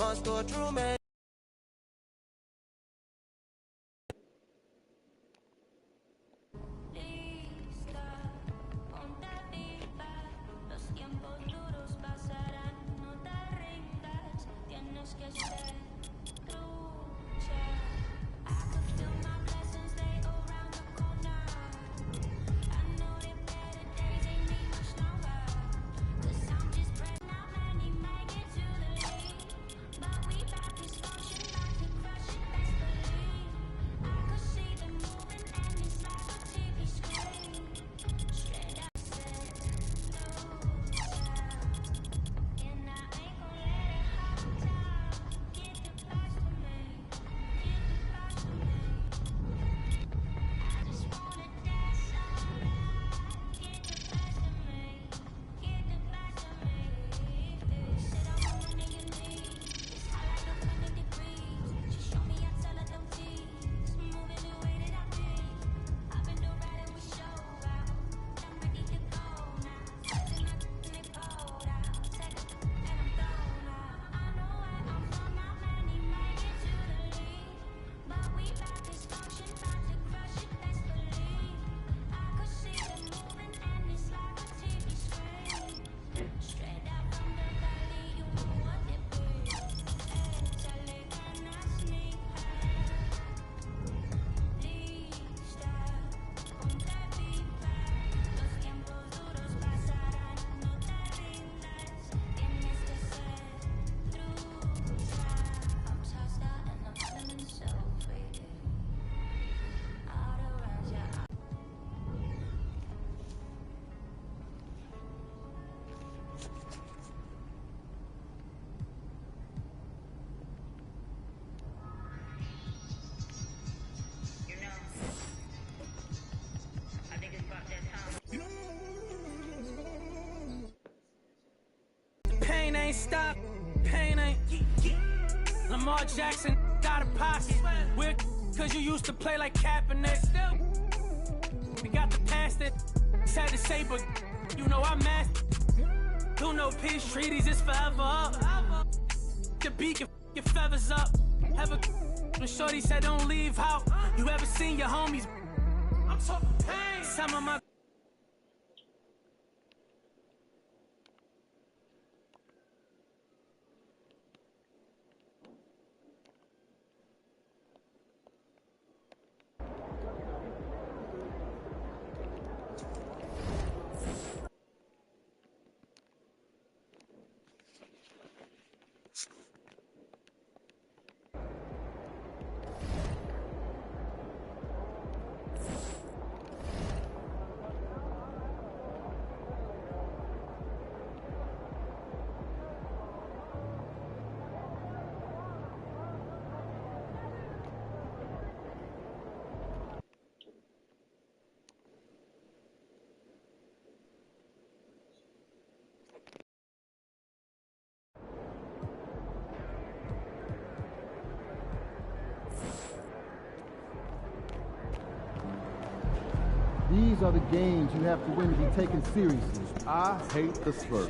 lost or true man. Pain ain't stop, pain ain't. Lamar Jackson got a posse. We're cause you used to play like Kaepernick. We got the past that sad to say, but you know I'm master. Do no peace treaties, it's forever up. The beak your feathers up. Ever when Shorty said don't leave how you ever seen your homies? I'm talking pain. Some of my These are the games you have to win to be taken seriously. I hate the Spurs.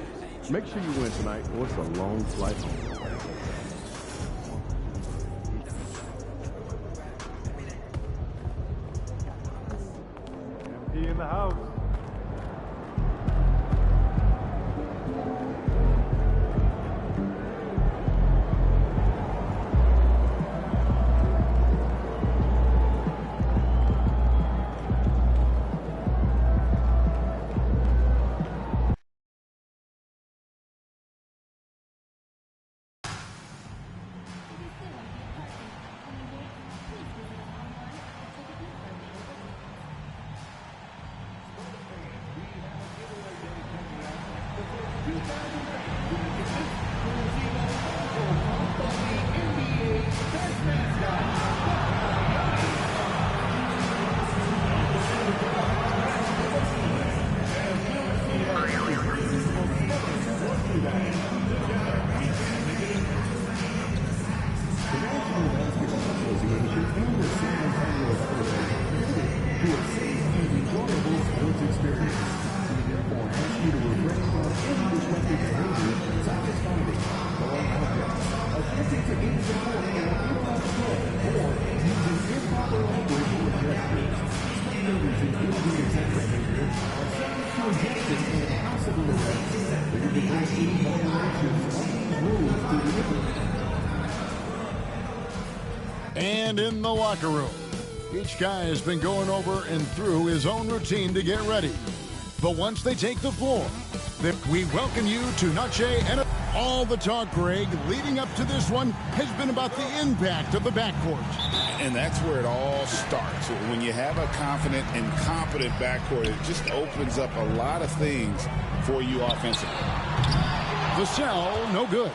Make sure you win tonight, or it's a long flight home. Empty in the house. And in the locker room, each guy has been going over and through his own routine to get ready. But once they take the floor, we welcome you to Noche and all the talk, Greg, leading up to this one has been about the impact of the backcourt. And that's where it all starts. When you have a confident and competent backcourt, it just opens up a lot of things for you offensively. Vassell, no good.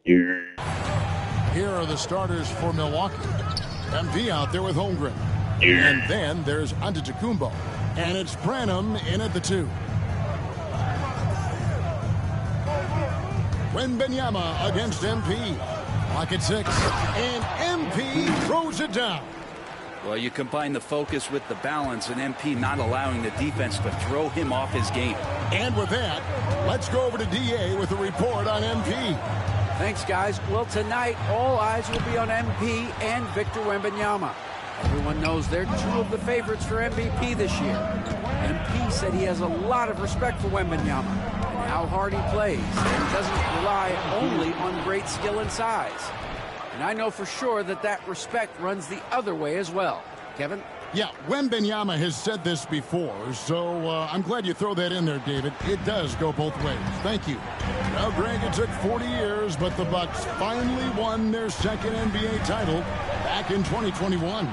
Here are the starters for Milwaukee. MP out there with Holmgren. And then there's Antetokounmpo. And it's Branham in at the 2. Wembanyama against MP. Clock at 6. And MP throws it down. Well, you combine the focus with the balance and MP not allowing the defense to throw him off his game. And with that, let's go over to DA with a report on MP. Thanks, guys. Well, tonight, all eyes will be on MP and Victor Wembanyama. Everyone knows they're two of the favorites for MVP this year. MP said he has a lot of respect for Wembanyama and how hard he plays, and doesn't rely only on great skill and size. And I know for sure that that respect runs the other way as well. Kevin? Yeah, Wembanyama has said this before, so I'm glad you throw that in there, David. It does go both ways. Thank you. Well, Greg, it took 40 years, but the Bucks finally won their second NBA title back in 2021.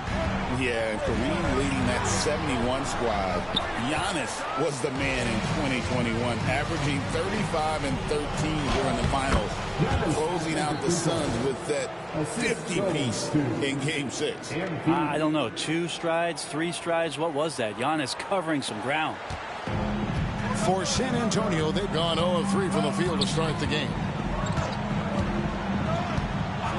Yeah, and Kareem leading that 71 squad. Giannis was the man in 2021, averaging 35 and 13 during the finals, closing out the Suns with that 50-piece in Game 6. I don't know, 2 strides, 3 strides, what was that? Giannis covering some ground. For San Antonio, they've gone 0 of 3 from the field to start the game.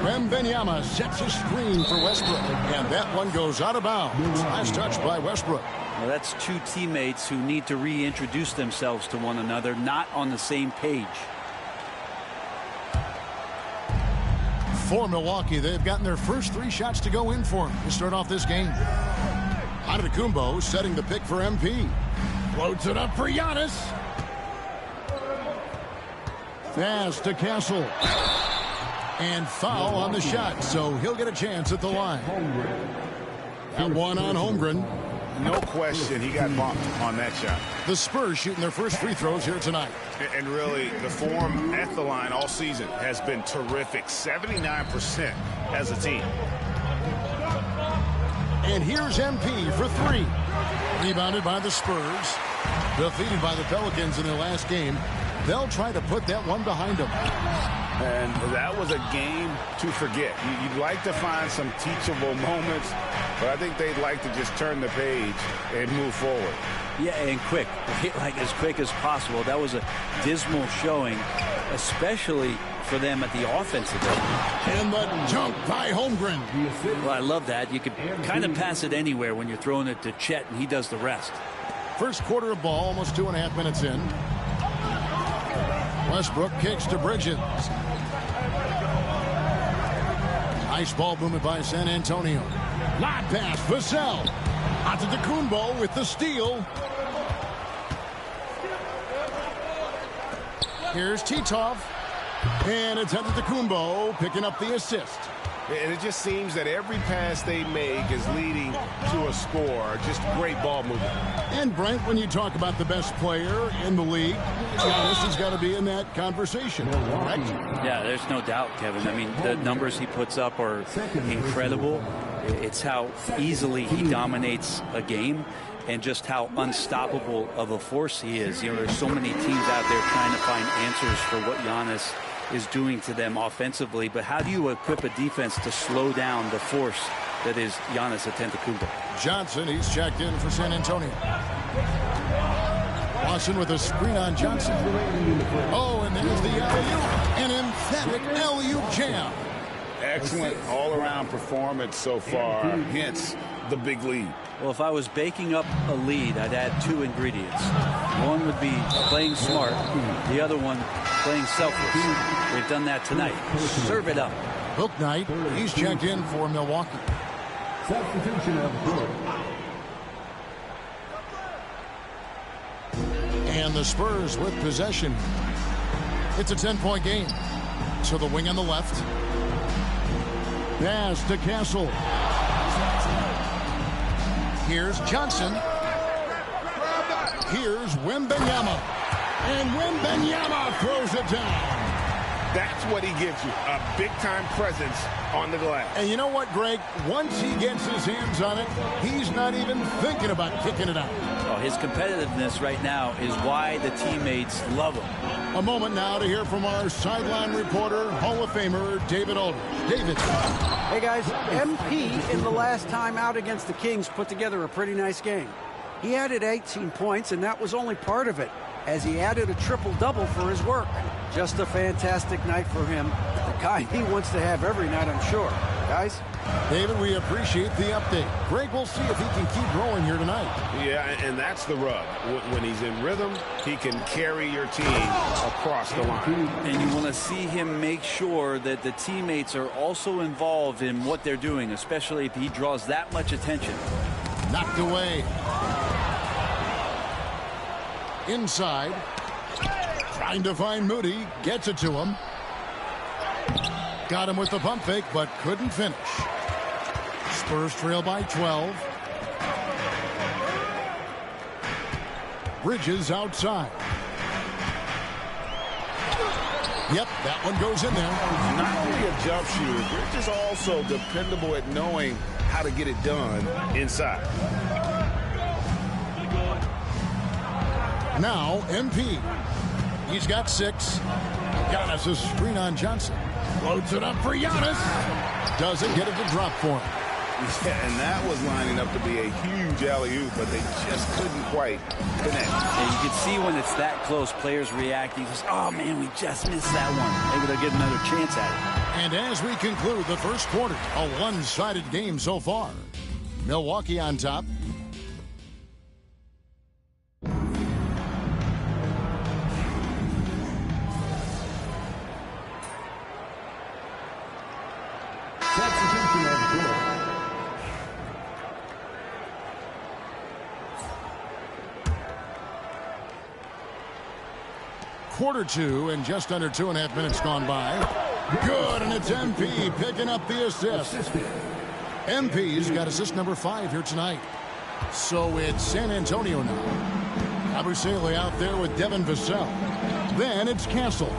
Wembanyama sets a screen for Westbrook, and that one goes out of bounds. Nice touch by Westbrook. Well, that's 2 teammates who need to reintroduce themselves to one another, not on the same page. For Milwaukee, they've gotten their first 3 shots to go in for them to start off this game. Antetokounmpo setting the pick for MP. Floats it up for Giannis. Pass to Castle. And foul on the shot, so he'll get a chance at the line. That one on Holmgren. No question, he got bumped on that shot. The Spurs shooting their first free throws here tonight. And really, the form at the line all season has been terrific. 79% as a team. And here's MP for 3. Rebounded by the Spurs. Defeated by the Pelicans in their last game. They'll try to put that one behind them. And that was a game to forget. You'd like to find some teachable moments, but I think they'd like to just turn the page and move forward. Yeah, and quick. Like as quick as possible. That was a dismal showing, especially for them at the offensive end. And the jump by Holmgren. Well, I love that. You could kind of pass it anywhere when you're throwing it to Chet, and he does the rest. First quarter of ball, almost 2.5 minutes in. Westbrook kicks to Bridges. Nice ball movement by San Antonio. Lob pass, Vassell. Antetokounmpo with the steal. Here's Titov. And it's Antetokounmpo picking up the assist. And it just seems that every pass they make is leading to a score. Just great ball movement. And Brent, when you talk about the best player in the league, Giannis has got to be in that conversation, correct? Yeah, there's no doubt, Kevin. I mean, the numbers he puts up are incredible. It's how easily he dominates a game and just how unstoppable of a force he is. You know, there's so many teams out there trying to find answers for what Giannis is doing to them offensively, but how do you equip a defense to slow down the force that is Giannis Antetokounmpo? Johnson, he's checked in for San Antonio. Lawson with a screen on Johnson. Oh, and there's the alley-oop. And in emphatic alley-oop jam. Excellent all-around performance so far, hence the big lead. Well, if I was baking up a lead, I'd add 2 ingredients. One would be playing smart. The other one, playing selfless. They've done that tonight. Serve it up. Bouknight, he's checked in for Milwaukee. Substitution of Book. And the Spurs with possession. It's a 10-point game. So the wing on the left. Pass to Castle. Here's Johnson. Here's Wembanyama. And Wembanyama throws it down. That's what he gives you, a big-time presence on the glass. And you know what, Greg? Once he gets his hands on it, he's not even thinking about kicking it out. Oh, his competitiveness right now is why the teammates love him. A moment now to hear from our sideline reporter, Hall of Famer David Aldridge. David. Hey, guys, MP in the last time out against the Kings put together a pretty nice game. He added 18 points, and that was only part of it, as he added a triple-double for his work. Just a fantastic night for him. The kind he wants to have every night, I'm sure. Guys? David, we appreciate the update. Greg, we'll see if he can keep rolling here tonight. Yeah, and that's the rub. When he's in rhythm, he can carry your team across the line. And you want to see him make sure that the teammates are also involved in what they're doing, especially if he draws that much attention. Knocked away. Inside. Trying to find Moody. Gets it to him. Got him with the pump fake, but couldn't finish. Spurs trail by 12. Bridges outside. Yep, that one goes in there. Not only a jump shooter, Bridges also dependable at knowing how to get it done inside. Now, MP. He's got 6. Giannis a screen on Johnson. Floats it up for Giannis. Doesn't get it to drop for him. Yeah, and that was lining up to be a huge alley-oop, but they just couldn't quite connect. And you can see when it's that close, players reacting. Just, oh, man, we just missed that one. Maybe they'll get another chance at it. And as we conclude the first quarter, a one-sided game so far. Milwaukee on top. Substitution of Book. Quarter 2 and just under 2.5 minutes gone by. Good, and it's MP picking up the assist. MP's got assist number 5 here tonight. So it's San Antonio now. Abusele out there with Devin Vassell. Then it's Castle.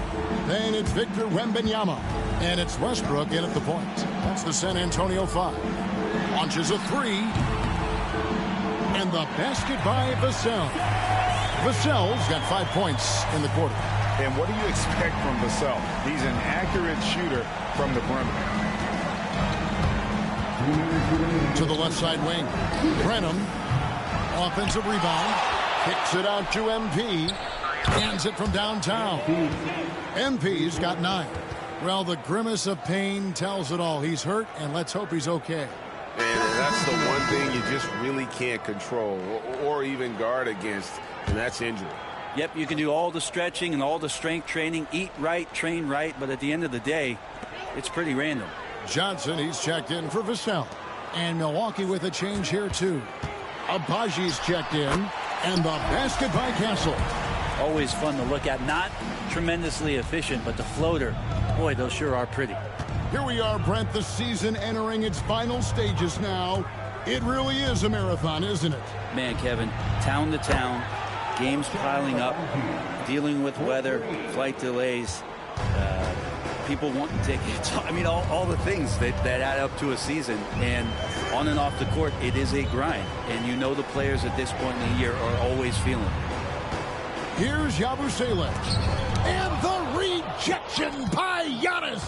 Then it's Victor Wembanyama. And it's Westbrook in at the point. That's the San Antonio 5. Launches a 3. And the basket by Vassell. Vassell's got 5 points in the quarter. And what do you expect from Vassell? He's an accurate shooter from the perimeter. To the left side wing. Brenham. Offensive rebound. Kicks it out to MP. Hands it from downtown. MP's got 9. Well, the grimace of pain tells it all. He's hurt, and let's hope he's okay. And that's the one thing you just really can't control or even guard against, and that's injury. Yep, you can do all the stretching and all the strength training, eat right, train right, but at the end of the day, it's pretty random. Johnson, he's checked in for Vassell. And Milwaukee with a change here, too. Abaji's checked in, and the basket by Castle. Always fun to look at. Not tremendously efficient, but the floater, boy, those sure are pretty. Here we are, Brent, the season entering its final stages now. It really is a marathon, isn't it? Man, Kevin, town to town, games piling up, dealing with weather, flight delays, people wanting tickets. I mean, all the things that add up to a season. And on and off the court, it is a grind. And you know the players at this point in the year are always feeling it. Here's Yabusele. And the rejection by Giannis.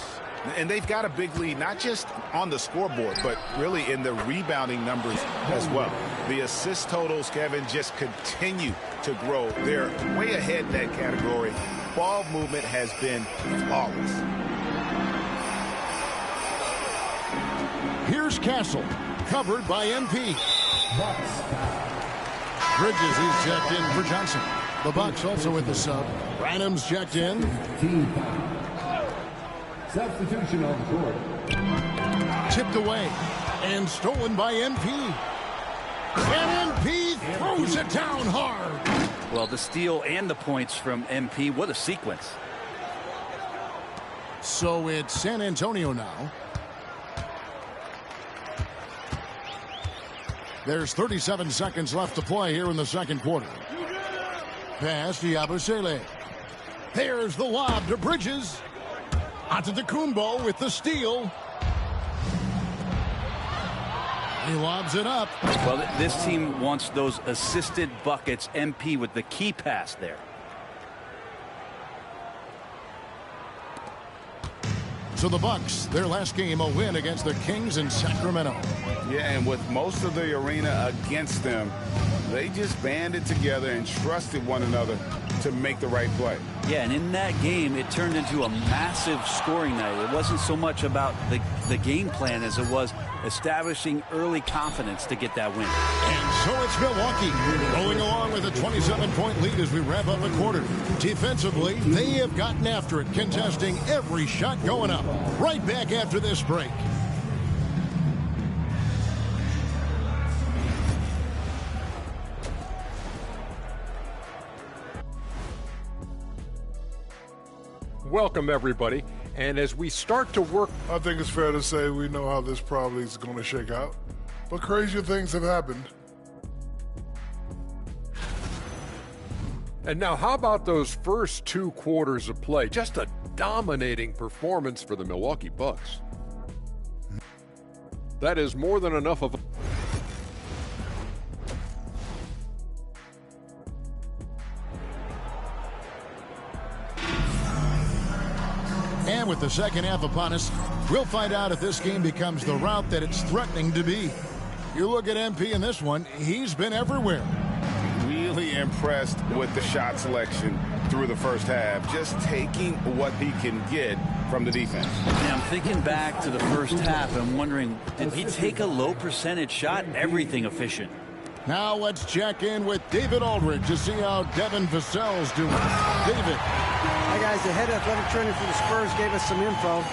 And they've got a big lead, not just on the scoreboard, but really in the rebounding numbers as well. The assist totals, Kevin, just continue to grow. They're way ahead in that category. Ball movement has been flawless. Here's Castle, covered by MP. Bridges, he's checked in for Johnson. The Bucks also with the sub. Branham's checked in. Substitution on the court. Tipped away and stolen by MP. And MP throws it down hard. Well, the steal and the points from MP. What a sequence. So it's San Antonio now. There's 37 seconds left to play here in the second quarter. Pass to Yabusele. There's the lob to Bridges. Antetokounmpo with the steal. He lobs it up. Well, this team wants those assisted buckets. MP with the key pass there. So the Bucks, their last game, a win against the Kings in Sacramento. Yeah, and with most of the arena against them, they just banded together and trusted one another to make the right play. Yeah, and in that game, it turned into a massive scoring night. It wasn't so much about the game plan as it was establishing early confidence to get that win. And so it's Milwaukee rolling along with a 27-point lead as we wrap up a quarter. Defensively, they have gotten after it, contesting every shot going up. Right back after this break. Welcome, everybody. And as we start to work... I think it's fair to say we know how this probably is going to shake out. But crazier things have happened. And now, how about those first 2 quarters of play? Just a dominating performance for the Milwaukee Bucks. That is more than enough of... And with the second half upon us, we'll find out if this game becomes the route that it's threatening to be. You look at MP in this one, he's been everywhere. Really impressed with the shot selection through the first half, just taking what he can get from the defense. Yeah, I'm thinking back to the first half and wondering, did he take a low percentage shot? Everything efficient. Now let's check in with David Aldridge to see how Devin Vassell's doing. David. Hi, guys. The head athletic trainer for the Spurs gave us some info.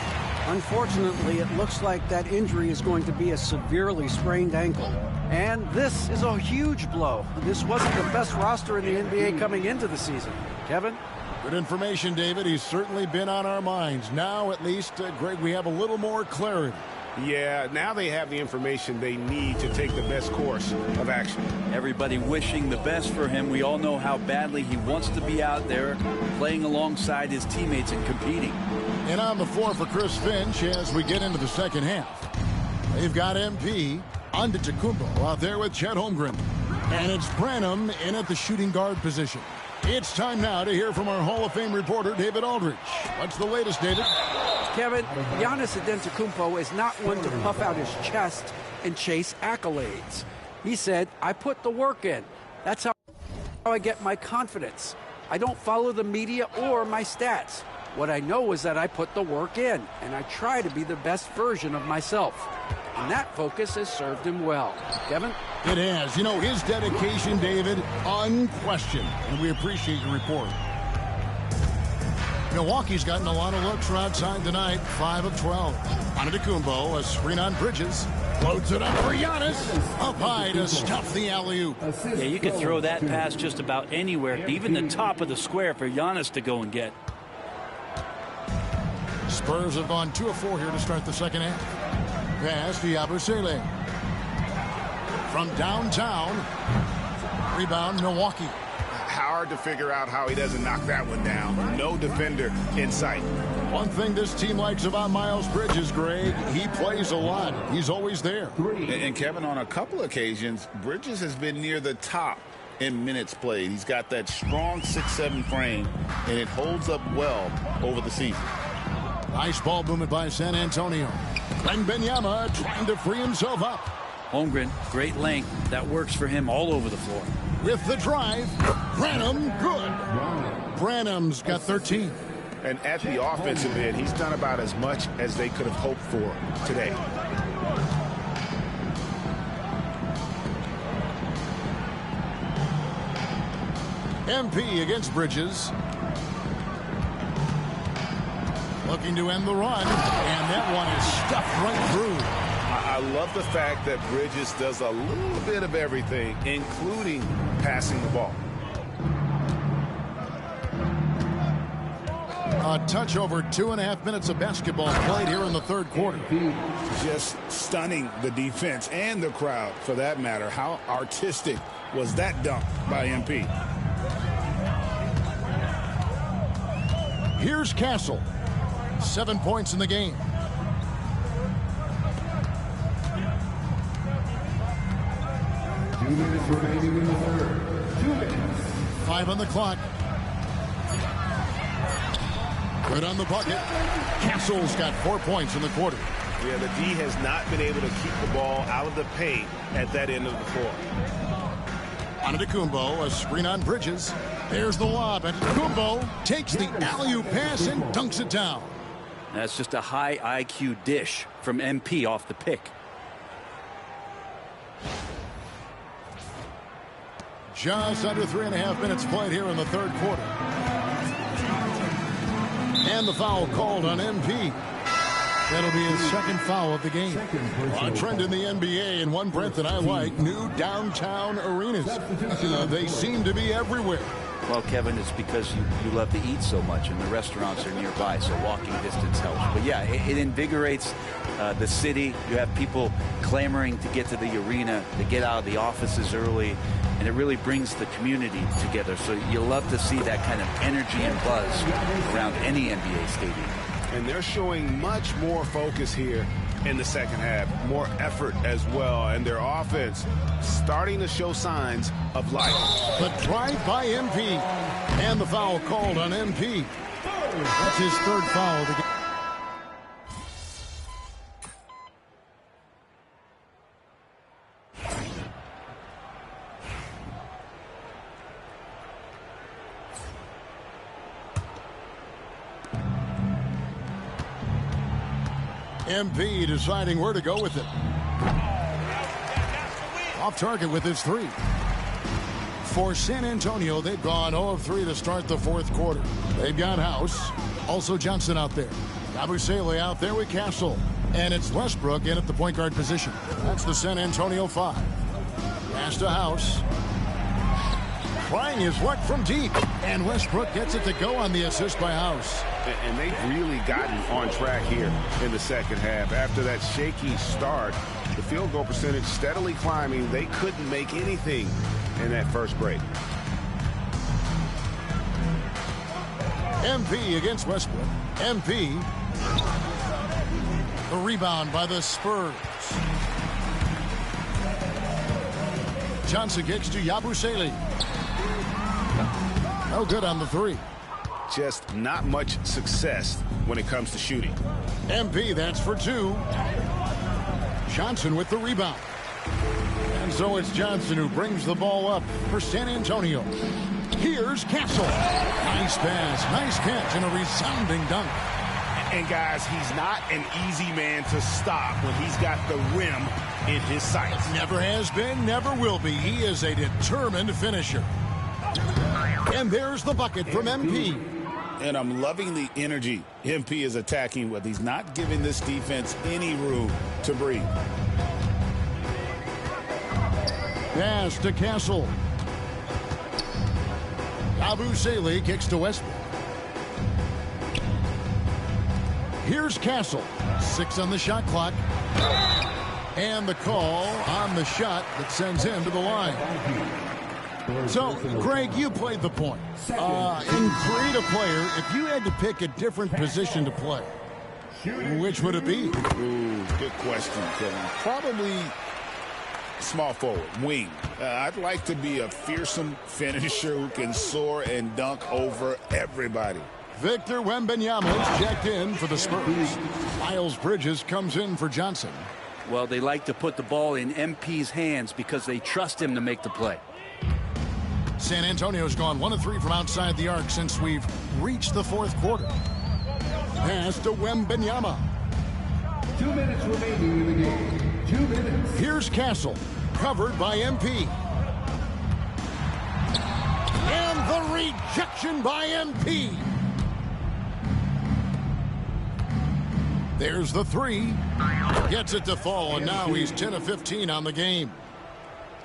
Unfortunately, it looks like that injury is going to be a severely sprained ankle. And this is a huge blow. This wasn't the best roster in the NBA coming into the season. Kevin? Good information, David. He's certainly been on our minds. Now, at least, Greg, we have a little more clarity. Yeah, now they have the information they need to take the best course of action. Everybody wishing the best for him. We all know how badly he wants to be out there playing alongside his teammates and competing. And on the floor for Chris Finch as we get into the second half. They've got MP, Antetokounmpo out there with Chet Holmgren. And it's Branham in at the shooting guard position. It's time now to hear from our Hall of Fame reporter, David Aldridge. What's the latest, David? Kevin, Giannis Antetokounmpo is not one to puff out his chest and chase accolades. He said, I put the work in. That's how I get my confidence. I don't follow the media or my stats. What I know is that I put the work in, and I try to be the best version of myself. And that focus has served him well. Kevin? It has. You know, his dedication, David, unquestioned. And we appreciate your report. Milwaukee's gotten a lot of looks from outside tonight. 5 of 12. Antetokounmpo, a screen on Bridges. Loads it up for Giannis. Up high to stuff the alley-oop. Yeah, you could throw that pass just about anywhere, even the top of the square for Giannis to go and get. Spurs have gone 2 of 4 here to start the second half. Pass to Yabusele. From downtown. Rebound, Milwaukee. Hard to figure out how he doesn't knock that one down. No defender in sight. One thing this team likes about Miles Bridges, Greg, he plays a lot. He's always there. And Kevin, on a couple occasions, Bridges has been near the top in minutes played. He's got that strong 6'7" frame, and it holds up well over the season. Nice ball movement by San Antonio. Wembanyama trying to free himself up. Holmgren, great length. That works for him all over the floor. With the drive, Branham, good. Branham's got 13. And at the offensive end, he's done about as much as they could have hoped for today. MP against Bridges. Looking to end the run, and that one is stuffed right through. I love the fact that Bridges does a little bit of everything, including passing the ball. A touch over 2.5 minutes of basketball played here in the third quarter. Just stunning the defense and the crowd, for that matter. How artistic was that dunk by MP? Here's Castle. 7 points in the game. Remaining in the third. 2 minutes. 5 on the clock. Good on the bucket. Castle's got 4 points in the quarter. Yeah, the D has not been able to keep the ball out of the paint at that end of the floor. Antetokounmpo, a screen on Bridges. There's the lob, and Antetokounmpo takes the alley-oop pass and dunks it down. That's just a high IQ dish from MP off the pick. Just under 3.5 minutes played here in the third quarter. And the foul called on MP. That'll be his second foul of the game. A trend in the NBA, and one, Brent, that I like, new downtown arenas. They seem to be everywhere. Well, Kevin, it's because you love to eat so much, and the restaurants are nearby, so walking distance helps. But yeah, it invigorates the city. You have people clamoring to get to the arena, to get out of the offices early, and it really brings the community together. So you love to see that kind of energy and buzz around any NBA stadium. And they're showing much more focus here in the second half, more effort as well, and their offense starting to show signs of life. The drive by MP, and the foul called on MP. That's his third foul of the game. MP deciding where to go with it. Off target with his three. For San Antonio, they've gone 0 of 3 to start the fourth quarter. They've got House, also Johnson out there. Yabusele out there with Castle. And it's Westbrook in at the point guard position. That's the San Antonio 5. Pass to House. Trying his luck from deep. And Westbrook gets it to go on the assist by House. And they've really gotten on track here in the second half. After that shaky start, the field goal percentage steadily climbing. They couldn't make anything in that first break. MP against Westbrook. MP. The rebound by the Spurs. Johnson kicks to Yabusele. No good on the three. Just not much success when it comes to shooting. MP, that's for 2. Johnson with the rebound. And so it's Johnson who brings the ball up for San Antonio. Here's Castle. Nice pass, nice catch, and a resounding dunk. And guys, he's not an easy man to stop when he's got the rim in his sights. Never has been, never will be. He is a determined finisher. And there's the bucket from MP. And I'm loving the energy MP is attacking with. He's not giving this defense any room to breathe. Pass to Castle. Yabusele kicks to Westbrook. Here's Castle. 6 on the shot clock. And the call on the shot that sends him to the line. So, Craig, you played the point. In create a player, if you had to pick a different position to play, which would it be? Ooh, good question, Kevin. Probably small forward, wing. I'd like to be a fearsome finisher who can soar and dunk over everybody. Victor Wembanyama is checked in for the Spurs. Miles Bridges comes in for Johnson. Well, they like to put the ball in MP's hands because they trust him to make the play. San Antonio's gone 1 of 3 from outside the arc since we've reached the fourth quarter. Pass to Wembanyama. 2 minutes remaining in the game. 2 minutes. Here's Castle, covered by MP. And the rejection by MP. There's the three. Gets it to fall, and now he's 10 of 15 on the game.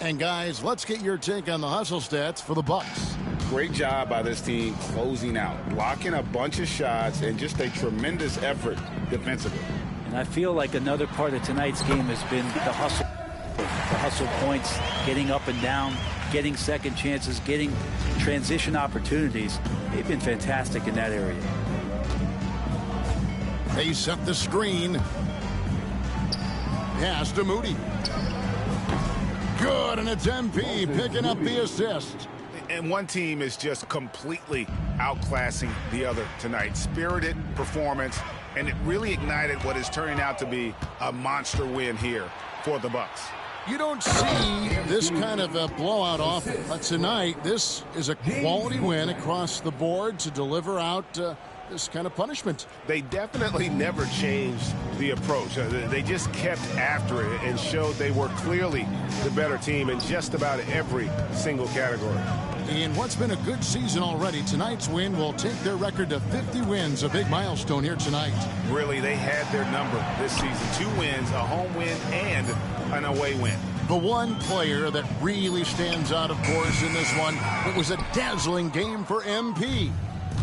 And guys, let's get your take on the hustle stats for the Bucks. Great job by this team closing out, blocking a bunch of shots, and just a tremendous effort defensively. And I feel like another part of tonight's game has been the hustle. The hustle points, getting up and down, getting second chances, getting transition opportunities. They've been fantastic in that area. They set the screen. Pass to Moody. Good, and it's MP picking up the assist. And one team is just completely outclassing the other tonight. Spirited performance, and it really ignited what is turning out to be a monster win here for the Bucks. You don't see this kind of a blowout often, but tonight this is a quality win across the board to deliver out this kind of punishment. They definitely never changed the approach. They just kept after it and showed they were clearly the better team in just about every single category. In what's been a good season already, tonight's win will take their record to 50 wins, a big milestone here tonight. Really, they had their number this season. 2 wins, a home win, and an away win. The one player that really stands out, of course, in this one, it was a dazzling game for MP.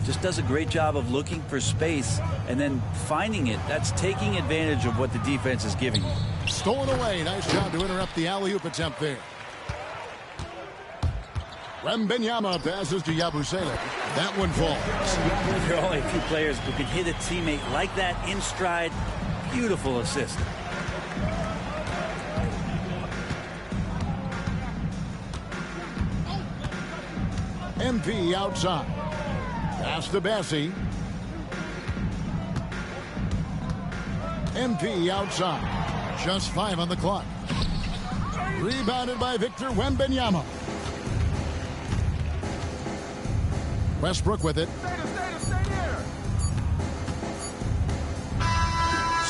Just does a great job of looking for space and then finding it. That's taking advantage of what the defense is giving you. Stolen away. Nice job to interrupt the alley-oop attempt there. Wembanyama passes to Yabusele. That one falls. There are only a few players who can hit a teammate like that in stride. Beautiful assist. MP outside. Pass to Bessie. MP outside. Just 5 on the clock. Rebounded by Victor Wembanyama. Westbrook with it.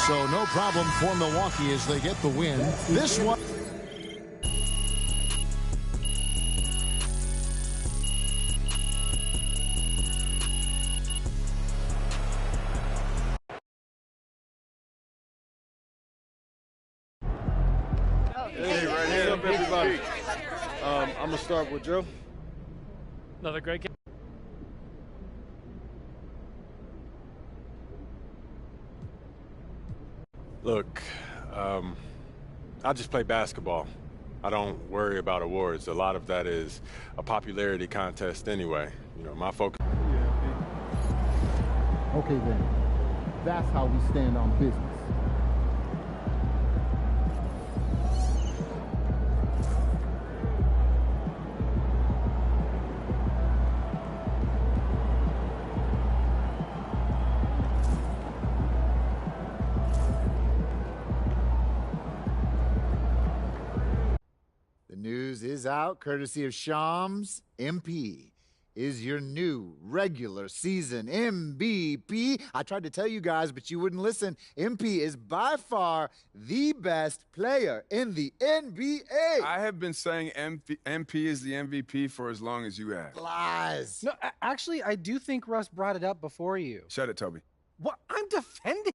So no problem for Milwaukee as they get the win. This one. Hey, right here. What's up, everybody? I'm going to start with Joe. Another great game. Look, I just play basketball. I don't worry about awards. A lot of that is a popularity contest anyway. You know, my focus. Okay, then. That's how we stand on business. News is out courtesy of Shams. MP is your new regular season MVP. I tried to tell you guys, but you wouldn't listen. MP is by far the best player in the NBA. I have been saying MP is the MVP for as long as you have. Lies. No, actually, I do think Russ brought it up before you. Shut it, Toby. What? I'm defending.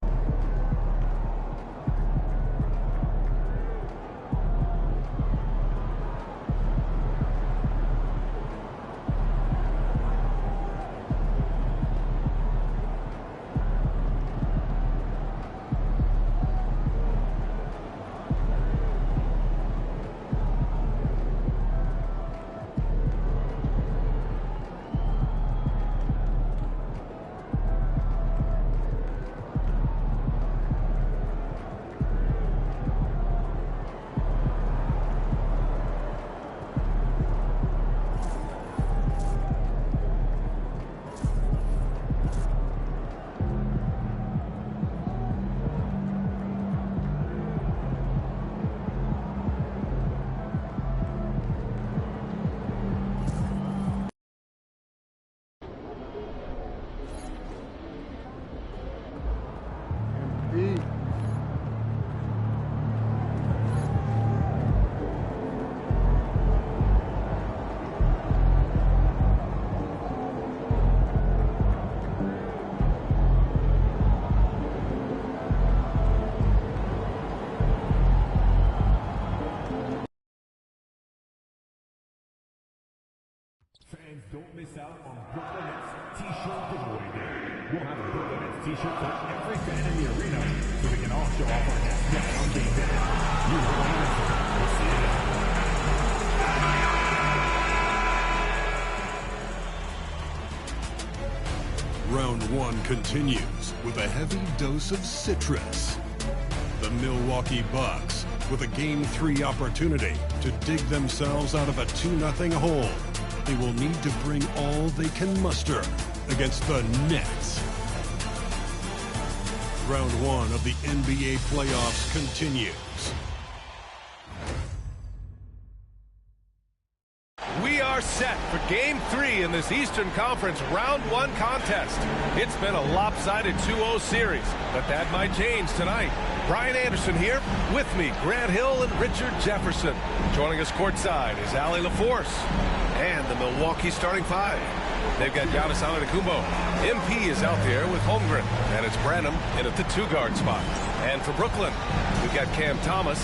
Don't miss out on Brooklyn Nets T-shirt giveaway day. We'll have a Brooklyn Nets T-shirt for every fan in the arena, so we can all show off our Nets on game day. You heard the answer. We'll see you there. Round one continues with a heavy dose of citrus. The Milwaukee Bucks with a Game 3 opportunity to dig themselves out of a 2-0 hole. They will need to bring all they can muster against the Nets. Round one of the NBA playoffs continues. We are set for Game 3 in this Eastern Conference Round 1 contest. It's been a lopsided 2-0 series, but that might change tonight. Brian Anderson here. With me, Grant Hill and Richard Jefferson. Joining us courtside is Allie LaForce and the Milwaukee starting five. They've got Giannis Antetokounmpo. MP is out there with Holmgren, and it's Branham in at the 2-guard spot. And for Brooklyn, we've got Cam Thomas,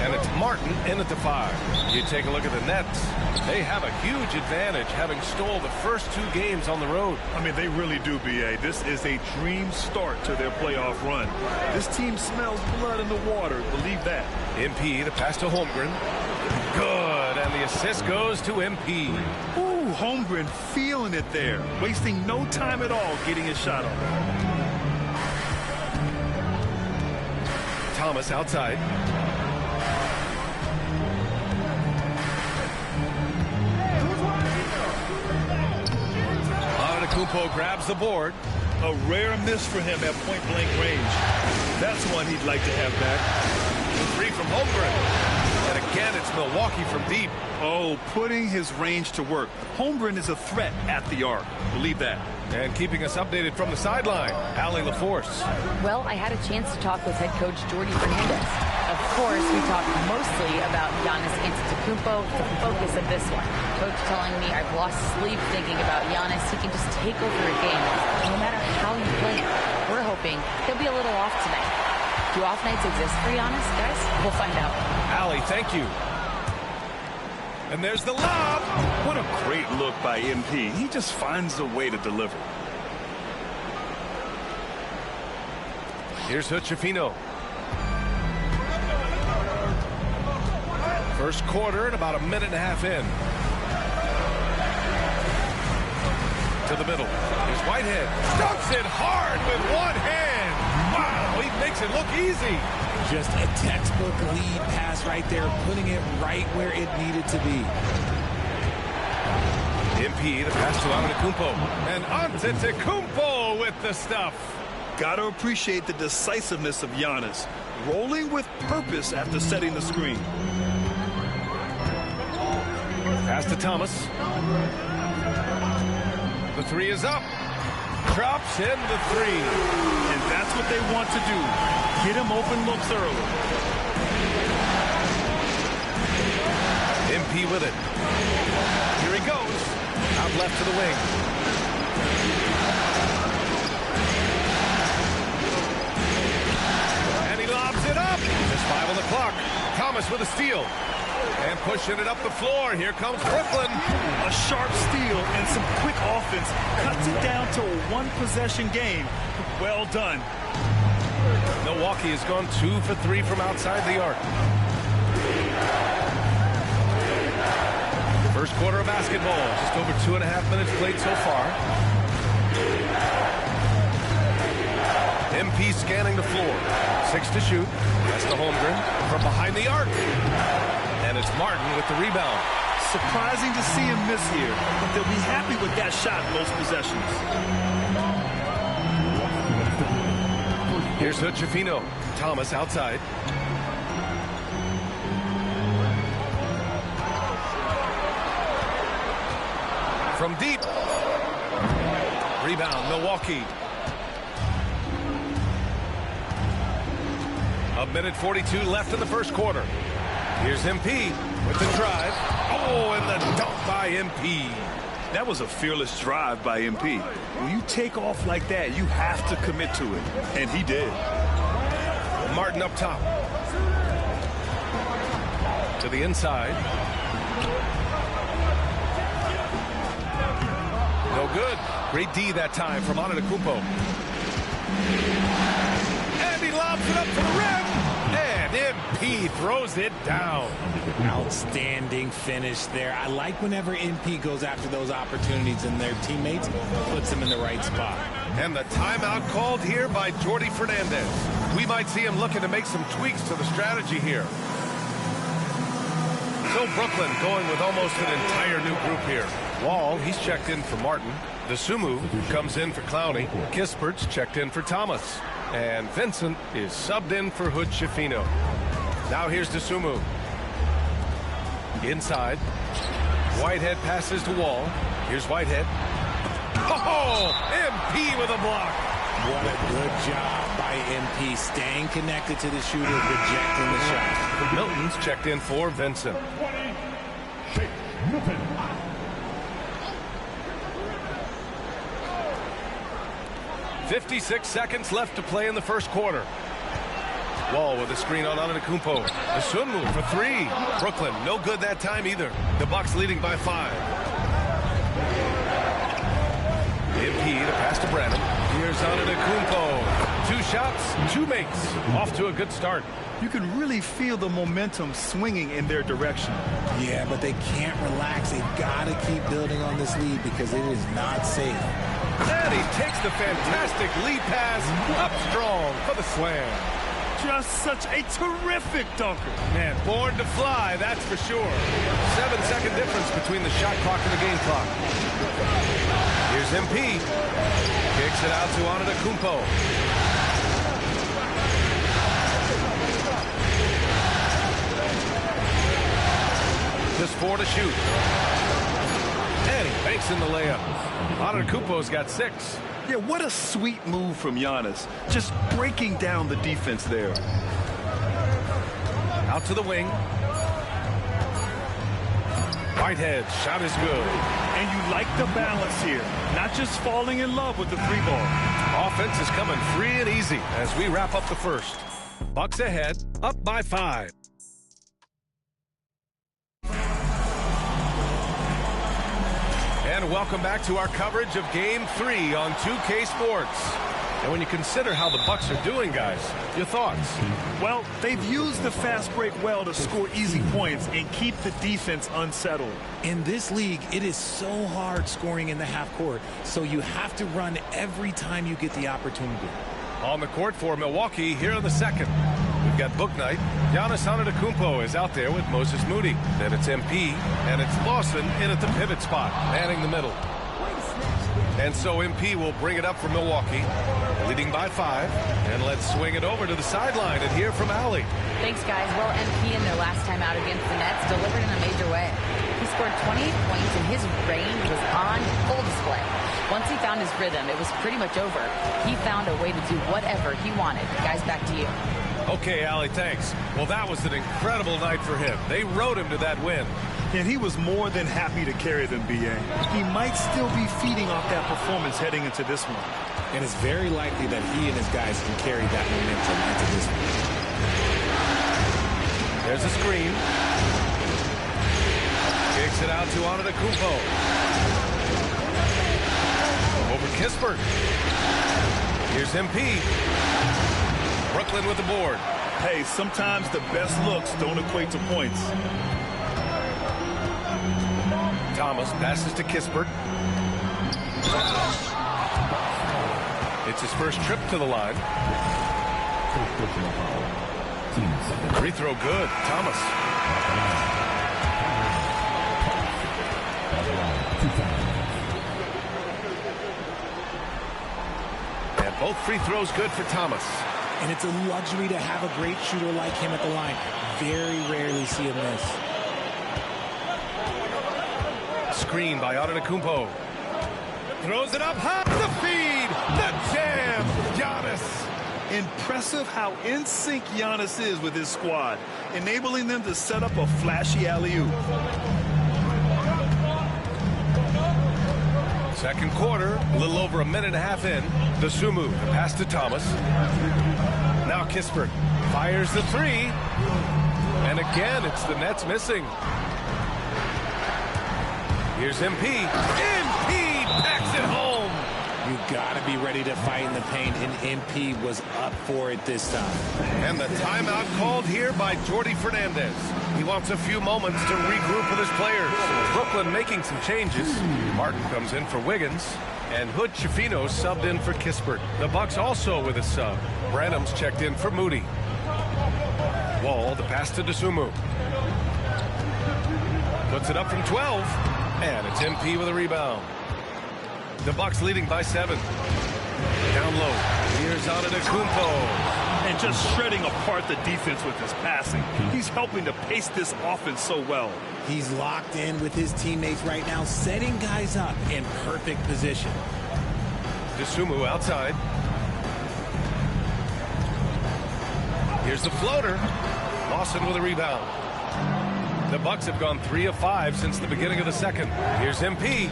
and it's Martin in at the 5. You take a look at the Nets. They have a huge advantage, having stole the first 2 games on the road. I mean, they really do, B.A. This is a dream start to their playoff run. This team smells blood in the water. Believe that. MP, the pass to Holmgren. Good, and the assist goes to MP. Ooh, Holmgren feeling it there. Wasting no time at all getting his shot off. Thomas outside. Antetokounmpo grabs the board. A rare miss for him at point-blank range. That's one he'd like to have back. 3 from Holmgren. And again, it's Milwaukee from deep. Oh, putting his range to work. Holmgren is a threat at the arc. Believe that. And keeping us updated from the sideline, Allie LaForce. Well, I had a chance to talk with head coach Jordi Fernandez. Of course, we talked mostly about Giannis Antetokounmpo, the focus of this one. Coach telling me I've lost sleep thinking about Giannis. He can just take over a game, no matter how you play him. We're hoping he'll be a little off tonight. Do off nights exist for Giannis, guys? We'll find out. Allie, thank you. And there's the lob. What a great look by MP. He just finds a way to deliver. Here's Hood-Schifino. First quarter and about a minute and a half in. To the middle. Here's Whitehead. Dunks it hard with one hand. Wow, he makes it look easy. Just a textbook lead pass right there, putting it right where it needed to be. MP, the pass to Antetokounmpo. And Antetokounmpo with the stuff. Gotta appreciate the decisiveness of Giannis. Rolling with purpose after setting the screen. Pass to Thomas. The 3 is up. Drops in the 3. And that's what they want to do. Get him open looks early. MP with it. Here he goes. Out left to the wing. And he lobs it up. There's 5 on the clock. Thomas with a steal. And pushing it up the floor. Here comes Brooklyn. A sharp steal and some quick offense. Cuts it down to a one-possession game. Well done. Milwaukee has gone 2 for 3 from outside the arc. First quarter of basketball. Just over 2.5 minutes played so far. MP scanning the floor. 6 to shoot. That's to Holmgren from behind the arc. And it's Martin with the rebound. Surprising to see him miss here, but they'll be happy with that shot most possessions. Here's Hood-Schifino. Thomas outside. From deep. Rebound, Milwaukee. A minute 42 left in the first quarter. Here's MP with the drive. Oh, and the dunk by MP. That was a fearless drive by MP. When you take off like that, you have to commit to it. And he did. Martin up top. To the inside. good. Great D that time from Antetokounmpo. And he lobs it up to the rim. And MP throws it down. Outstanding finish there. I like whenever MP goes after those opportunities and their teammates puts them in the right spot. And the timeout called here by Jordi Fernandez. We might see him looking to make some tweaks to the strategy here. So Brooklyn going with almost an entire new group here. Wall, he's checked in for Martin. Dosunmu comes in for Clowney. Kispert's checked in for Thomas. And Vincent is subbed in for Hood-Schifino. Now here's Dosunmu. Inside. Whitehead passes to Wall. Here's Whitehead. Oh, MP with a block. What a good job by MP, staying connected to the shooter, rejecting the shot. Milton's checked in for Vincent. 56 seconds left to play in the first quarter. Wall with a screen on Antetokounmpo. Dosunmu for three. Brooklyn, no good that time either. The Bucks leading by 5. MP to pass to Branham. Here's Antetokounmpo. 2 shots, 2 makes. Off to a good start. You can really feel the momentum swinging in their direction. Yeah, but they can't relax. They've got to keep building on this lead because it is not safe. And he takes the fantastic lead pass up strong for the slam. Just such a terrific dunker. Man, born to fly, that's for sure. 7-second difference between the shot clock and the game clock. Here's MP. Kicks it out to Antetokounmpo. Just 4 to shoot. And he banks in the layup. Antetokounmpo's got 6. Yeah, what a sweet move from Giannis. Just breaking down the defense there. Out to the wing. Whitehead, shot is good. And you like the balance here. Not just falling in love with the 3-ball. Offense is coming free and easy as we wrap up the first. Bucks ahead, up by 5. And welcome back to our coverage of Game 3 on 2K Sports. And when you consider how the Bucks are doing, guys, your thoughts? Well, they've used the fast break well to score easy points and keep the defense unsettled. In this league, it is so hard scoring in the half court, so you have to run every time you get the opportunity. On the court for Milwaukee here in the second. We've got Book Night. Giannis Antetokounmpo is out there with Moses Moody. Then it's MP, and it's Lawson in at the pivot spot, manning the middle. And so MP will bring it up for Milwaukee, leading by 5. And let's swing it over to the sideline and hear from Allie. Thanks, guys. Well, MP in their last time out against the Nets delivered in a major way. He scored 28 points, and his range was on full display. Once he found his rhythm, it was pretty much over. He found a way to do whatever he wanted. Guys, back to you. Okay, Allie, thanks. Well, that was an incredible night for him. They rode him to that win. And he was more than happy to carry them, B.A. He might still be feeding off that performance heading into this one. And it's very likely that he and his guys can carry that momentum into this one. There's a screen. Kicks it out to Antetokounmpo. Over Kispert. Here's MP. Brooklyn with the board. Hey, sometimes the best looks don't equate to points. Thomas passes to Kispert. It's his first trip to the line. Free throw good. Thomas. And both free throws good for Thomas. And it's a luxury to have a great shooter like him at the line. Very rarely see him miss. Screen by Antetokounmpo. Throws it up high. The feed. The jam. Giannis. Impressive how in sync Giannis is with his squad, enabling them to set up a flashy alley-oop. Second quarter, a little over a minute and a half in. Dosunmu, pass to Thomas. Now Kispert fires the 3. And again, it's the Nets missing. Here's MP. MP packs it You got to be ready to fight in the paint, and MP was up for it this time. And the timeout called here by Jordi Fernandez. He wants a few moments to regroup with his players. Brooklyn making some changes. Martin comes in for Wiggins, and Hood-Schifino subbed in for Kispert. The Bucks also with a sub. Branham's checked in for Moody. Wall, the pass to Dosunmu. Puts it up from 12, and it's MP with a rebound. The Bucks leading by 7. Down low. Here's Antetokounmpo. And just shredding apart the defense with his passing. He's helping to pace this offense so well. He's locked in with his teammates right now, setting guys up in perfect position. Dosunmu outside. Here's the floater. Lawson with a rebound. The Bucks have gone 3 of 5 since the beginning of the second. Here's MP.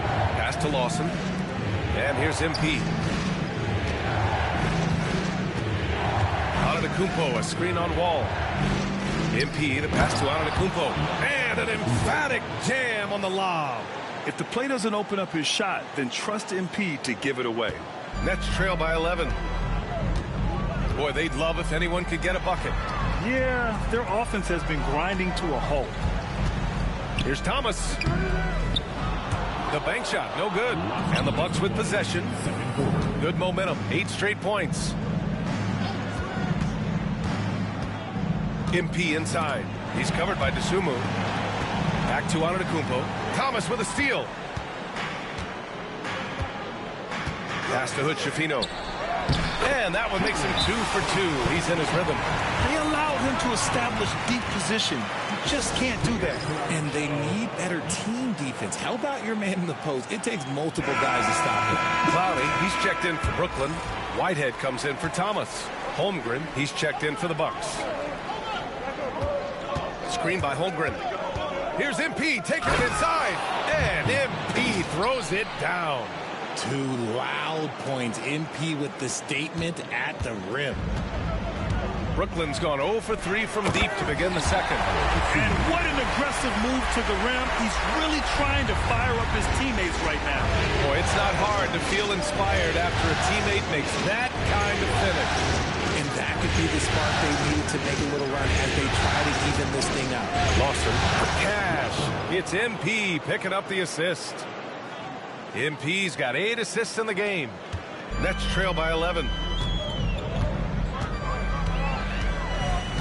Pass to Lawson. And here's MP. Antetokounmpo, a screen on Wall. MP, the pass to Antetokounmpo. And an emphatic jam on the lob. If the play doesn't open up his shot, then trust MP to give it away. Nets trail by 11. Boy, they'd love if anyone could get a bucket. Yeah, their offense has been grinding to a halt. Here's Thomas. The bank shot, no good. And the Bucks with possession. Good momentum, 8 straight points. MP inside. He's covered by Dosunmu. Back to Antetokounmpo. Thomas with a steal. Pass to Hood-Schifino. And that one makes him 2 for 2. He's in his rhythm. They allowed him to establish deep position. You just can't do that. And they need better team defense. Help out your man in the post. It takes multiple guys to stop him. Clowney, he's checked in for Brooklyn. Whitehead comes in for Thomas. Holmgren, he's checked in for the Bucks. Screen by Holmgren. Here's MP, taking it inside. And MP throws it down. 2 loud points. MP with the statement at the rim. Brooklyn's gone 0 for 3 from deep to begin the second. And what an aggressive move to the rim. He's really trying to fire up his teammates right now. Boy, it's not hard to feel inspired after a teammate makes that kind of finish. And that could be the spark they need to make a little run as they try to even this thing out. Lawson for Cash. It's MP picking up the assist. MP's got 8 assists in the game. Nets trail by 11.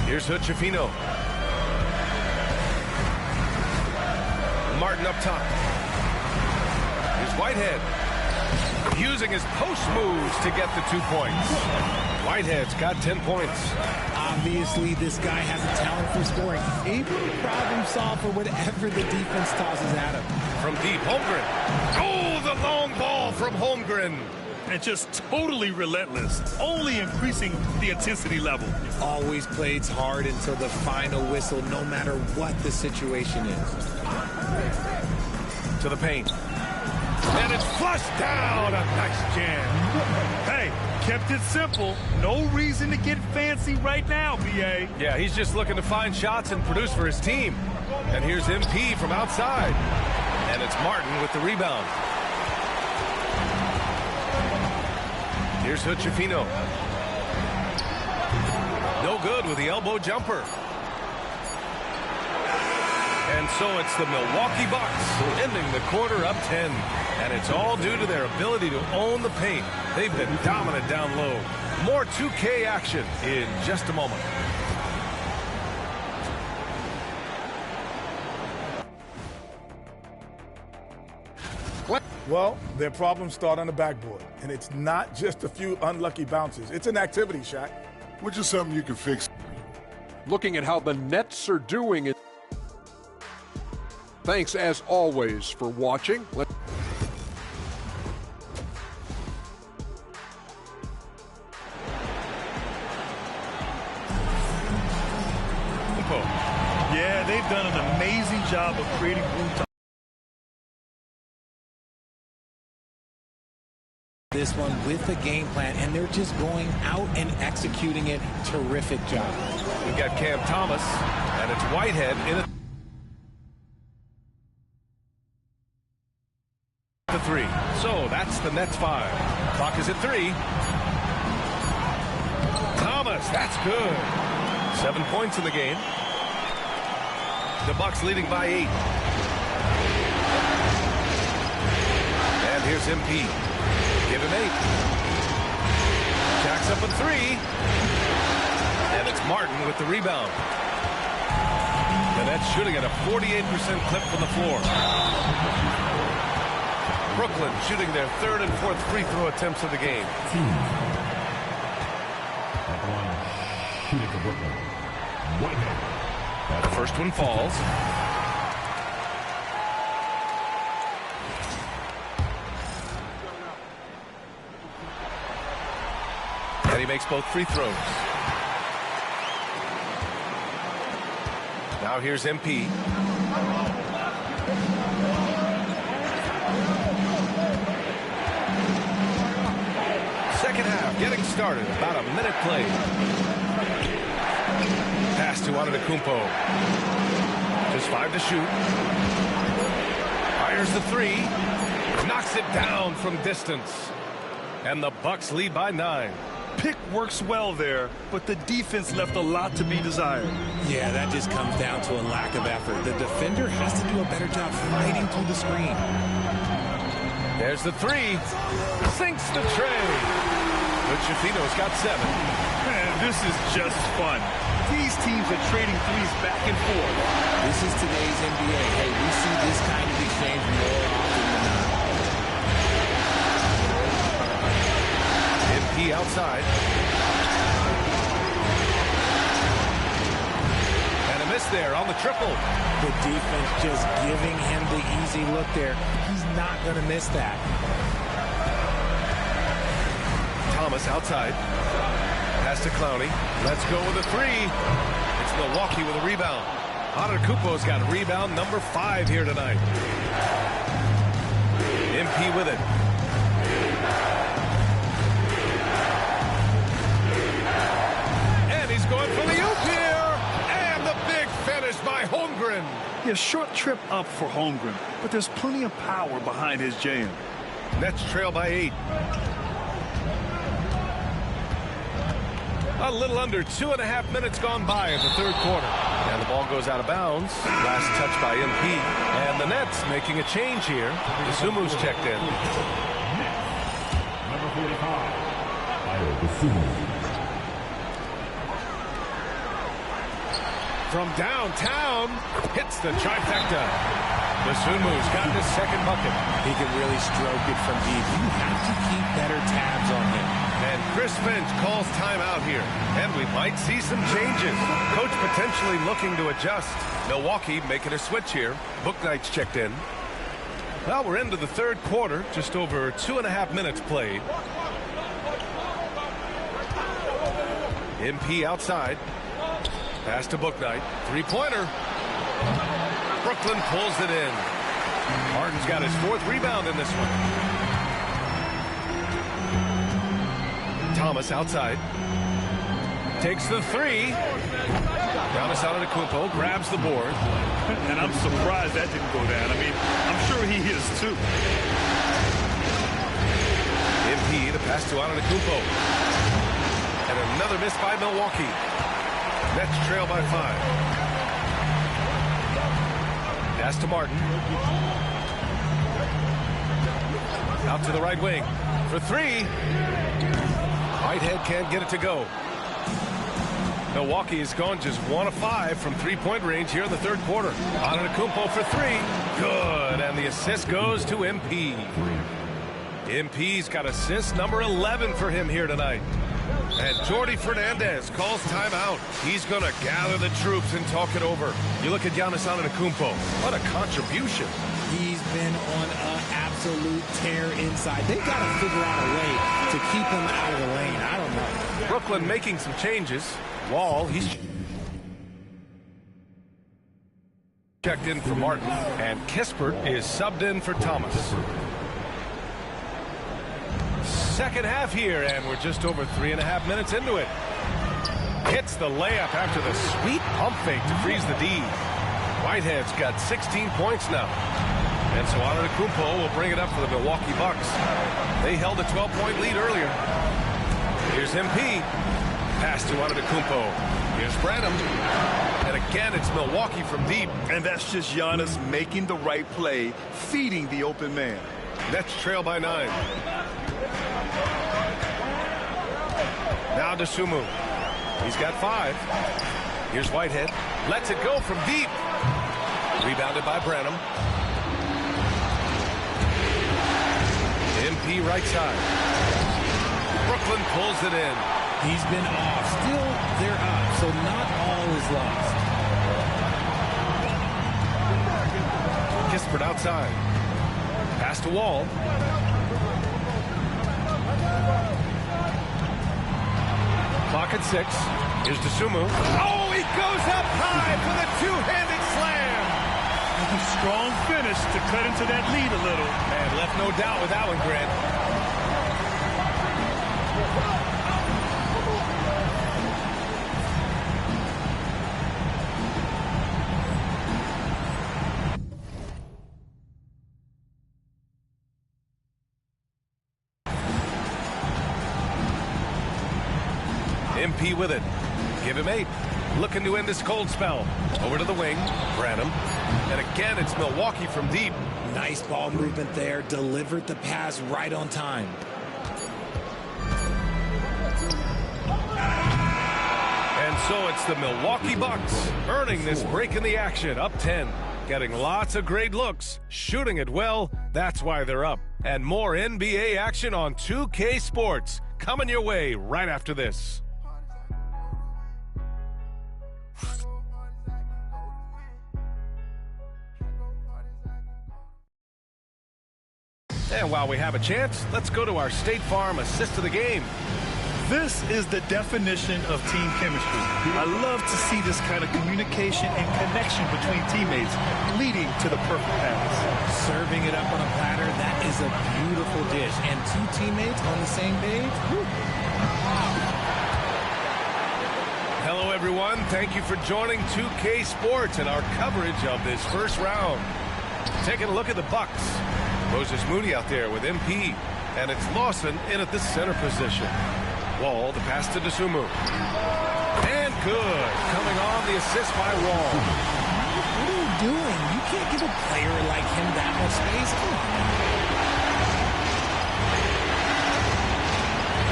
Here's Hood-Schifino. Martin up top. Here's Whitehead. Using his post moves to get the 2 points. Whitehead's got 10 points. Obviously, this guy has a talent for scoring. Able to problem solve for whatever the defense tosses at him. From deep, Holmgren. Oh, the long ball from Holmgren. And just totally relentless, only increasing the intensity level. Always plays hard until the final whistle, no matter what the situation is. To the paint. And it's flushed down. A nice jam. Hey, kept it simple. No reason to get fancy right now, BA. Yeah, he's just looking to find shots and produce for his team. And here's MP from outside. And it's Martin with the rebound. Here's Hood-Schifino. No good with the elbow jumper. And so it's the Milwaukee Bucks ending the quarter up 10. And it's all due to their ability to own the paint. They've been dominant down low. More 2K action in just a moment. Well, their problems start on the backboard, and it's not just a few unlucky bounces. It's an activity, Shaq. Which is something you can fix. Looking at how the Nets are doing it. Thanks, as always, for watching. Yeah, they've done an amazing job of creating room time. This one with a game plan, and they're just going out and executing it. Terrific job. We've got Cam Thomas, and it's Whitehead in it. The three. So that's the Nets 5. Clock is at 3. Thomas, that's good. 7 points in the game. The Bucks leading by 8. And here's MP. Give him 8. Jacks up a 3. And it's Martin with the rebound. The Nets shooting at a 48% clip from the floor. Brooklyn shooting their 3rd and 4th free throw attempts of the game. Shooting for Brooklyn. Whitehead. The first one falls. And he makes both free throws. Now here's MP. Second half getting started. About a minute played. Pass to Antetokounmpo. Just 5 to shoot. Fires the 3. Knocks it down from distance. And the Bucks lead by 9. Pick works well there, but the defense left a lot to be desired. Yeah, that just comes down to a lack of effort. The defender has to do a better job fighting through the screen. There's the 3. Sinks the tray. But Schifino's got 7. Man, this is just fun. These teams are trading threes back and forth. This is today's NBA. Hey, we see this kind of exchange more often than not. MP outside. And a miss there on the triple. The defense just giving him the easy look there. He's not going to miss that. Thomas outside. Pass to Clowney. Let's go with a 3. It's Milwaukee with a rebound. Antetokounmpo's got rebound number 5 here tonight. MP with it. And he's going for the oop here. And the big finish by Holmgren. Yeah, short trip up for Holmgren, but there's plenty of power behind his jam. Nets trail by 8. A little under 2.5 minutes gone by in the 3rd quarter. And the ball goes out of bounds. Last touch by MP. And the Nets making a change here. Dosunmu's checked in. Number 45. Dosunmu. From downtown, hits the trifecta. Dosunmu's got his 2nd bucket. He can really stroke it from deep. You have to keep better tabs on him. And Chris Finch calls timeout here. And we might see some changes. Coach potentially looking to adjust. Milwaukee making a switch here. Bouknight's checked in. Well, we're into the 3rd quarter. Just over 2.5 minutes played. MP outside. Pass to Bouknight. 3-pointer. Brooklyn pulls it in. Harden's got his 4th rebound in this one. Thomas outside. Takes the 3. Giannis Antetokounmpo grabs the board. And I'm surprised that didn't go down. I mean, I'm sure he is too. MP, the pass to Antetokounmpo. And another miss by Milwaukee. Nets trail by 5. Pass to Martin. Out to the right wing. For 3. Whitehead can't get it to go. Milwaukee has gone just 1 of 5 from 3-point range here in the 3rd quarter. Antetokounmpo for 3. Good. And the assist goes to MP. MP's got assist number 11 for him here tonight. And Jordi Fernandez calls timeout. He's going to gather the troops and talk it over. You look at Giannis Antetokounmpo. What a contribution. He's been on an absolute tear inside. They've got to figure out a way to keep him out of the lane. I don't know. Brooklyn making some changes. Wall, he's checked in for Martin. And Kispert is subbed in for Thomas. 2nd half here, and we're just over 3.5 minutes into it. Hits the layup after the sweet pump fake to freeze the D. Whitehead's got 16 points now. And so Antetokounmpo will bring it up for the Milwaukee Bucks. They held a 12-point lead earlier. Here's MP. Pass to Antetokounmpo. Here's Branham. And again, it's Milwaukee from deep. And that's just Giannis making the right play, feeding the open man. Nets trail by 9. Now Dosunmu. He's got 5. Here's Whitehead. Lets it go from deep. Rebounded by Branham. MP right side. Brooklyn pulls it in. He's been off. Still, they're up, so not all is lost. Kispert outside. Pass to Wall. Clock at 6. Here's Dosunmu. Oh, he goes up high for the two-handed slam. Strong finish to cut into that lead a little. And left no doubt with that one, Grant. MP with it. Give him 8. Looking to end this cold spell. Over to the wing. Branham. And again, it's Milwaukee from deep. Nice ball movement there. Delivered the pass right on time. And so it's the Milwaukee Bucks earning this break in the action. Up 10. Getting lots of great looks. Shooting it well. That's why they're up. And more NBA action on 2K Sports. Coming your way right after this. And while we have a chance, let's go to our State Farm assist of the game. This is the definition of team chemistry. I love to see this kind of communication and connection between teammates leading to the perfect pass. Serving it up on a platter, that is a beautiful dish. And 2 teammates on the same page. Woo. Hello, everyone. Thank you for joining 2K Sports and our coverage of this first round. Taking a look at the Bucks. Moses Moody out there with MP. And it's Lawson in at the center position. Wall, the pass to Dosunmu. And good. Coming on the assist by Wall. What are you doing? You can't give a player like him that much space.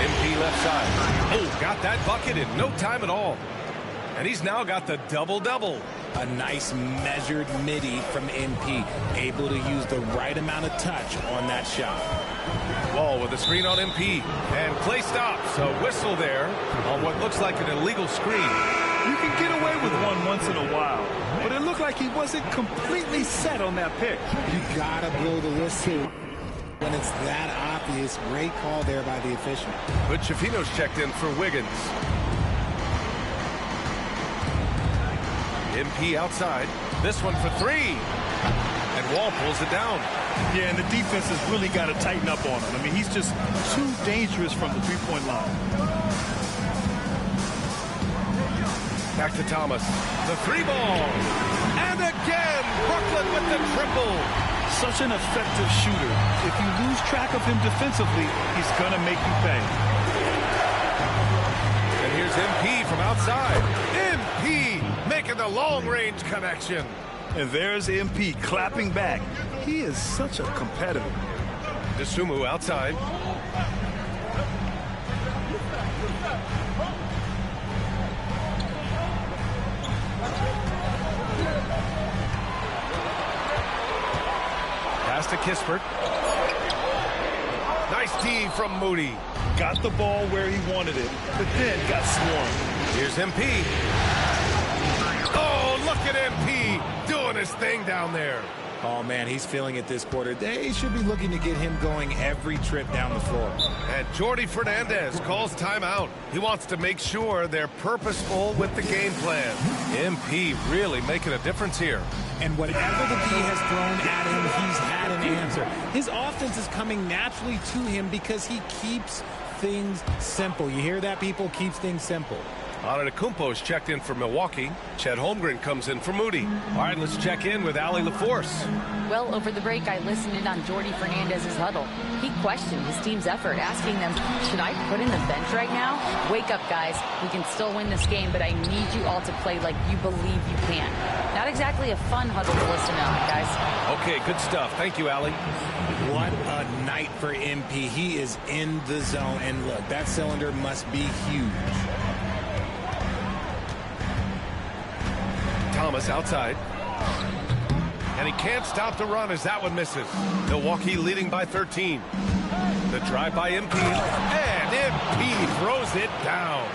MP left side. Oh, got that bucket in no time at all. And he's now got the double-double. A nice measured midi from MP. Able to use the right amount of touch on that shot. Wall with a screen on MP. And play stops. A whistle there on what looks like an illegal screen. You can get away with one once in a while, but it looked like he wasn't completely set on that pick. You gotta blow the whistle when it's that obvious. Great call there by the official. But Chafino's checked in for Wiggins. MP outside. This one for 3. And Wall pulls it down. Yeah, and the defense has really got to tighten up on him. I mean, he's just too dangerous from the three-point line. Back to Thomas. The 3 ball. And again, Brooklyn with the triple. Such an effective shooter. If you lose track of him defensively, he's going to make you pay. And here's MP from outside. MP making the long-range connection. And there's MP clapping back. He is such a competitor. Dosunmu outside. Pass to Kispert. Nice D from Moody. Got the ball where he wanted it, but then got swarmed. Here's MP. Oh, look at MP doing his thing down there. Oh, man, he's feeling it this quarter. They should be looking to get him going every trip down the floor. And Jordi Fernandez calls timeout. He wants to make sure they're purposeful with the game plan. MP really making a difference here. And whatever the D has thrown at him, he's had an answer. His offense is coming naturally to him because he keeps things simple. You hear that, people? Keeps things simple. Antetokounmpo's checked in for Milwaukee. Chet Holmgren comes in for Moody. All right, let's check in with Allie LaForce. Well, over the break, I listened in on Jordi Fernandez's huddle. He questioned his team's effort, asking them, should I put in the bench right now? Wake up, guys. We can still win this game, but I need you all to play like you believe you can. Not exactly a fun huddle to listen to, guys. Okay, good stuff. Thank you, Allie. What a night for MP. He is in the zone. And look, that cylinder must be huge. Thomas outside. And he can't stop the run as that one misses. Milwaukee leading by 13. The drive by MP. And MP throws it down.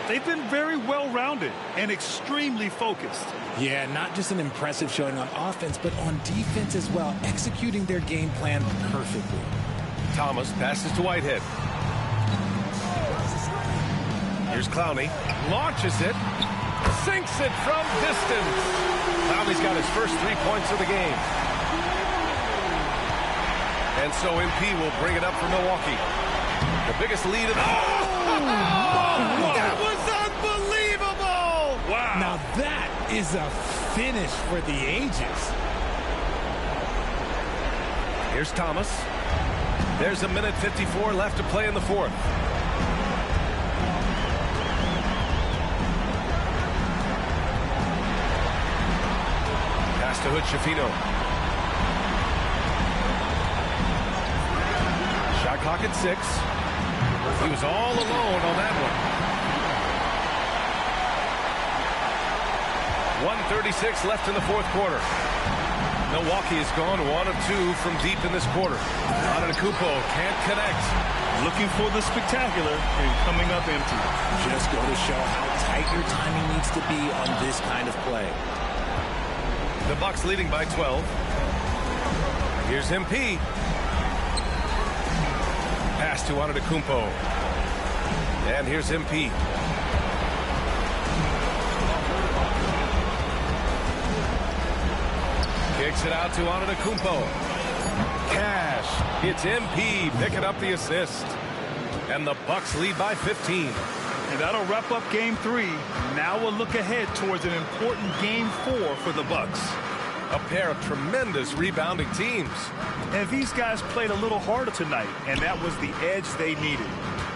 They've been very well-rounded and extremely focused. Yeah, not just an impressive showing on offense, but on defense as well, executing their game plan perfectly. Thomas passes to Whitehead. Here's Clowney. Launches it. Sinks it from distance. Clowney's got his first 3 points of the game. And so MP will bring it up for Milwaukee. The biggest lead of the... That was unbelievable! Wow. Now that is a finish for the ages. Here's Thomas. There's a minute 54 left to play in the fourth. Pass to Hood Schifino. Shot clock at 6. He was all alone on that one. 1:36 left in the fourth quarter. Milwaukee has gone 1 of 2 from deep in this quarter. Antetokounmpo can't connect. Looking for the spectacular and coming up empty. Just go to show how tight your timing needs to be on this kind of play. The Bucks leading by 12. Here's MP. Pass to Antetokounmpo. And here's MP. Kicks it out to Antetokounmpo. Cash. It's MP picking up the assist. And the Bucks lead by 15. And that'll wrap up Game 3. Now we'll look ahead towards an important Game 4 for the Bucks. A pair of tremendous rebounding teams. And these guys played a little harder tonight, and that was the edge they needed.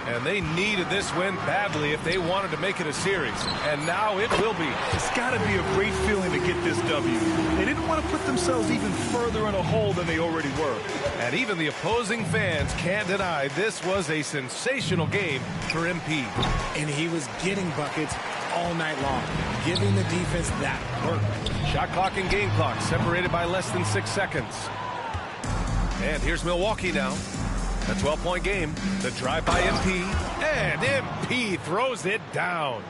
And they needed this win badly if they wanted to make it a series. And now it will be. It's got to be a great feeling to get this W. They didn't want to put themselves even further in a hole than they already were. And even the opposing fans can't deny this was a sensational game for MP. And he was getting buckets all night long, giving the defense that work. Shot clock and game clock separated by less than 6 seconds. And here's Milwaukee now. A 12-point game. The drive by MP. And MP throws it down.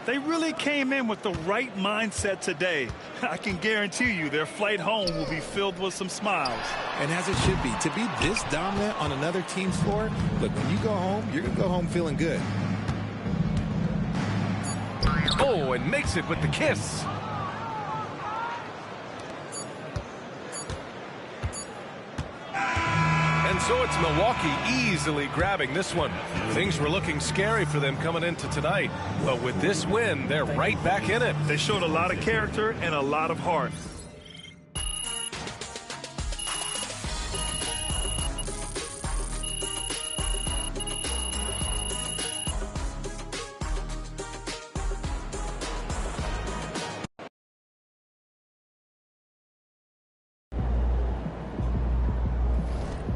They really came in with the right mindset today. I can guarantee you their flight home will be filled with some smiles. And as it should be. To be this dominant on another team's floor, look, when you go home, you're going to go home feeling good. Oh, and makes it with the kiss. And so it's Milwaukee easily grabbing this one. Things were looking scary for them coming into tonight. But with this win, they're right back in it. They showed a lot of character and a lot of heart.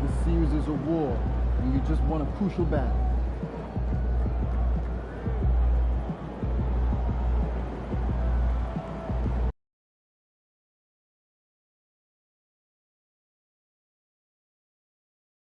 This series is a war, and you just won a crucial battle.